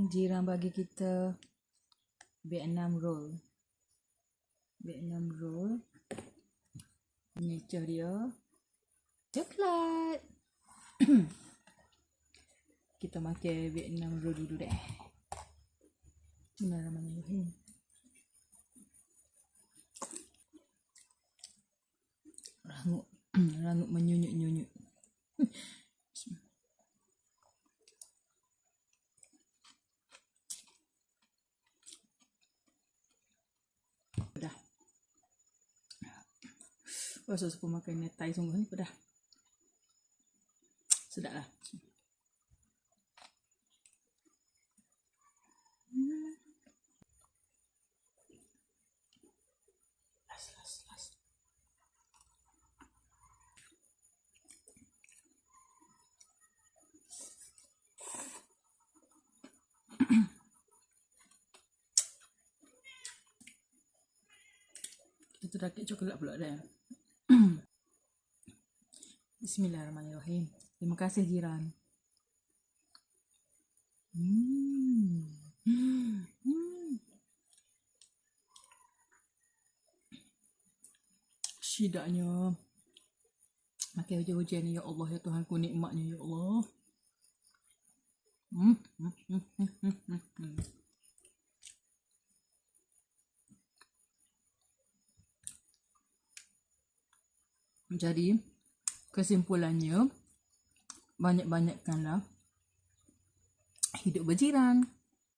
jiran bagi kita Vietnam roll. Vietnam roll. Nature dia coklat. Kita makan Vietnam roll dulu deh. Bismillahirrahmanirrahim. Rangup menyunyuk-nyunyuk. Pedah. Rasa suka makan Thai sungguh ni pedah. Sedap lah. Las. Kita rakit coklat pula dah. Bismillahirrahmanirrahim. Terima kasih jiran. Syidaknya makan hujan-hujan ni, ya Allah, ya Tuhanku, nikmatnya, ya Allah. Jadi kesimpulannya, banyak-banyakkanlah hidup berjiran.